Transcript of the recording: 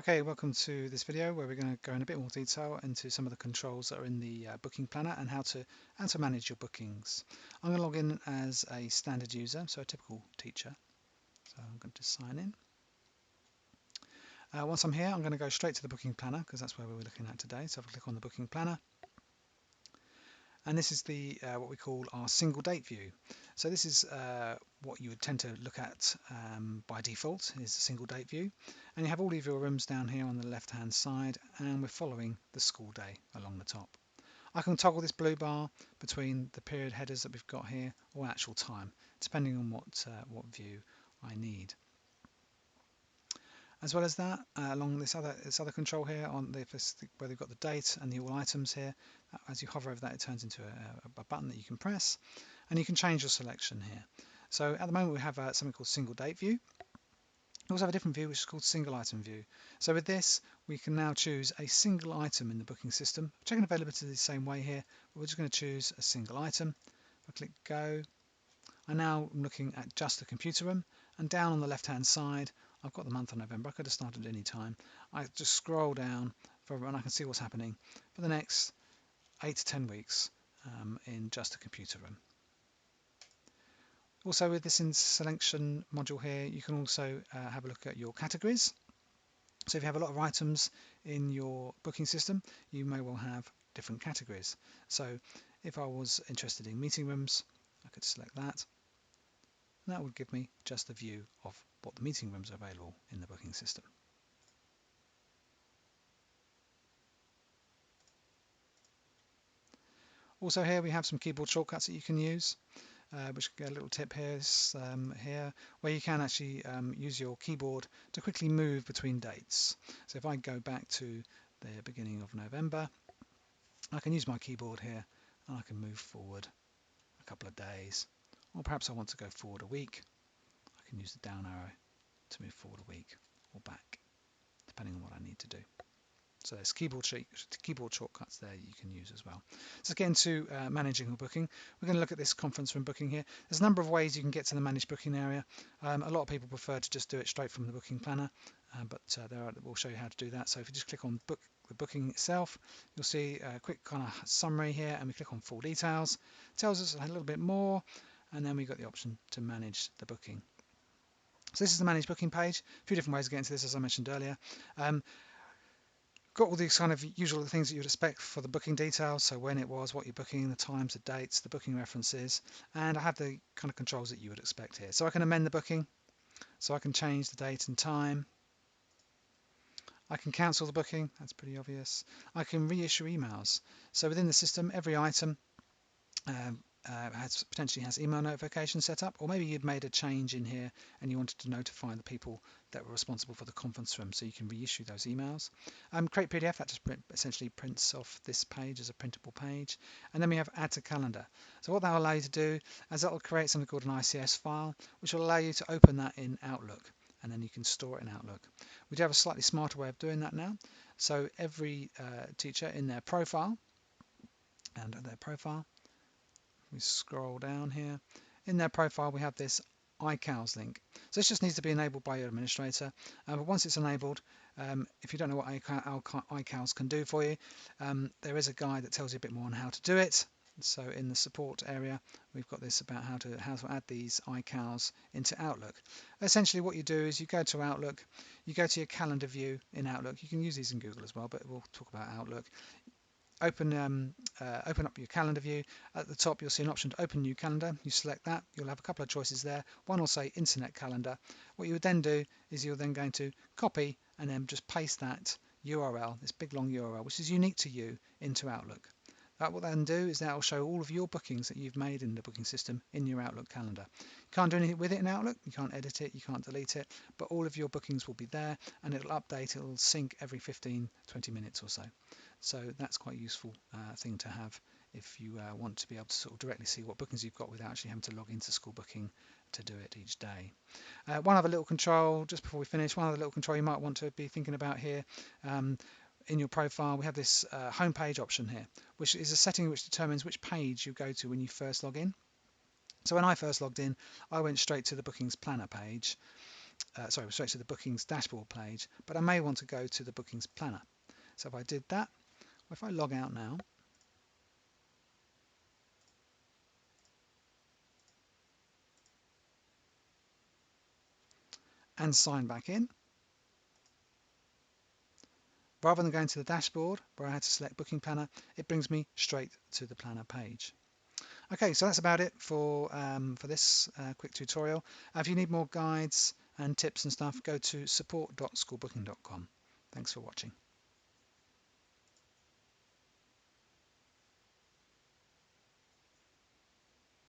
Okay, welcome to this video where we're going to go in a bit more detail into some of the controls that are in the booking planner and how to manage your bookings. I'm going to log in as a standard user, so a typical teacher. So I'm going to sign in. Once I'm here, I'm going to go straight to the booking planner because that's where we were looking at today. So if I click on the booking planner, and this is the what we call our single date view. So this is what you would tend to look at by default is a single date view, and you have all of your rooms down here on the left hand side, and we're following the school day along the top. I can toggle this blue bar between the period headers that we've got here or actual time, depending on what view I need. As well as that, along this other control here on where they've got the date and the all items here, as you hover over that, it turns into a button that you can press, and you can change your selection here. So at the moment we have something called single date view. We also have a different view which is called single item view. So with this, we can now choose a single item in the booking system. Checking availability the same way here, but we're just going to choose a single item. If I click go, I now am looking at just the computer room, and down on the left hand side I've got the month of November. I could have started at any time. I just scroll down and I can see what's happening for the next 8 to 10 weeks in just the computer room. Also with this in selection module here, you can also have a look at your categories. So if you have a lot of items in your booking system, you may well have different categories. So if I was interested in meeting rooms, I could select that. And that would give me just a view of what the meeting rooms are available in the booking system. Also here we have some keyboard shortcuts that you can use, which get a little tip here, where you can actually use your keyboard to quickly move between dates. So if I go back to the beginning of November, I can use my keyboard here and I can move forward a couple of days, or perhaps I want to go forward a week. I can use the down arrow to move forward a week or back, depending on what I need to do. So there's keyboard shortcuts there you can use as well. So let's get into managing a booking. We're going to look at this conference room booking here. There's a number of ways you can get to the manage booking area. A lot of people prefer to just do it straight from the booking planner, but we'll show you how to do that. So if you just click on the booking itself, you'll see a quick kind of summary here, and we click on full details. It tells us a little bit more, and then we've got the option to manage the booking. So this is the manage booking page. A few different ways to get into this, as I mentioned earlier. Got all these kind of usual things that you'd expect for the booking details, so when it was, what you're booking, the times, the dates, the booking references, and I have the kind of controls that you would expect here. So I can amend the booking, so I can change the date and time. I can cancel the booking, that's pretty obvious. I can reissue emails. So within the system, every item potentially has email notification set up, or maybe you'd made a change in here and you wanted to notify the people that were responsible for the conference room, so you can reissue those emails. Create PDF, that just essentially prints off this page as a printable page. And then we have add to calendar. So what that will allow you to do is that will create something called an ICS file, which will allow you to open that in Outlook, and then you can store it in Outlook. We do have a slightly smarter way of doing that now. So every teacher in their profile, we scroll down here. In their profile, we have this iCals link. So this just needs to be enabled by your administrator. But once it's enabled, if you don't know what iCals can do for you, there is a guide that tells you a bit more on how to do it. So in the support area, we've got this about how to add these iCals into Outlook. Essentially what you do is you go to Outlook, you go to your calendar view in Outlook. You can use these in Google as well, but we'll talk about Outlook. Open up your calendar view. At the top you'll see an option to open new calendar. You select that. You'll have a couple of choices there. One will say internet calendar. What you would then do is you're then going to copy and then just paste that URL, this big long URL, which is unique to you, into Outlook. That will then do is that will show all of your bookings that you've made in the booking system in your Outlook calendar. You can't do anything with it in Outlook, you can't edit it, you can't delete it, but all of your bookings will be there, and it'll update, it'll sync every 15-20 minutes or so. So that's quite a useful thing to have if you want to be able to sort of directly see what bookings you've got without actually having to log into School Booking to do it each day. One other little control, just before we finish, one other little control you might want to be thinking about here. In your profile, we have this homepage option here, which is a setting which determines which page you go to when you first log in. So when I first logged in, I went straight to the Bookings Planner page. sorry, straight to the bookings dashboard page, but I may want to go to the bookings planner. So if I did that, if I log out now and sign back in, rather than going to the dashboard where I had to select booking planner, it brings me straight to the planner page. Okay, so that's about it for this quick tutorial. If you need more guides and tips and stuff, go to support.schoolbooking.com. Thanks for watching.